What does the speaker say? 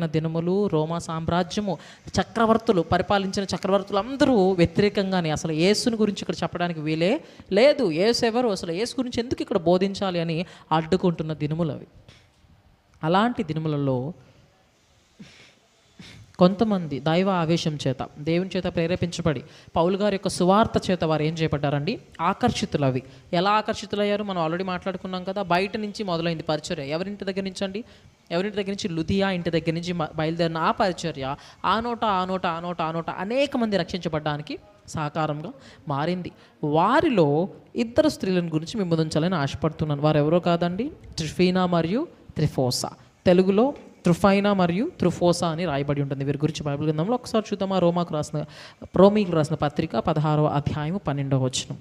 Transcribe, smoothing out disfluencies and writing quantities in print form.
పాడైన దినములు, రోమా సామ్రాజ్యము, చక్రవర్తులు పరిపాలించిన చక్రవర్తులు అందరూ వ్యతిరేకంగానే అసలు యేసుని గురించి ఇక్కడ చెప్పడానికి వీలే లేదు, యేసు ఎవరు, అసలు యేసు గురించి ఎందుకు ఇక్కడ బోధించాలి అని అడ్డుకుంటున్న దినములు అవి. అలాంటి దినములలో కొంతమంది దైవ ఆవేశం చేత, దేవుని చేత ప్రేరేపించబడి పౌలు గారి యొక్క సువార్త చేత వారు ఏం చేయబడ్డారండి, ఆకర్షితులు. అవి ఎలా ఆకర్షితులయ్యారు మనం ఆల్రెడీ మాట్లాడుకున్నాం కదా. బయట నుంచి మొదలైంది పరిచర్య. ఎవరింటి దగ్గర నుంచి అండి? ఎవరింటి దగ్గర నుంచి? లుదియా ఇంటి దగ్గర నుంచి బయలుదేరిన ఆ పరిచర్య ఆ నోట అనేక మంది రక్షించబడ్డానికి సహకారంగా మారింది. వారిలో 2 స్త్రీలను గురించి మేము ముందుంచాలని ఆశపడుతున్నాను. వారు ఎవరో కాదండి, త్రిఫీనా మరియు త్రిఫోసా. తెలుగులో త్రుఫైనా మరియు త్రుఫోసా అని రాయబడి ఉంటుంది. వీరి గురించి బైబిల్ గ్రంథంలో ఒకసారి చూద్దాం. రోమీకు రాసిన పత్రిక 16వ అధ్యాయం 12వ వచనం.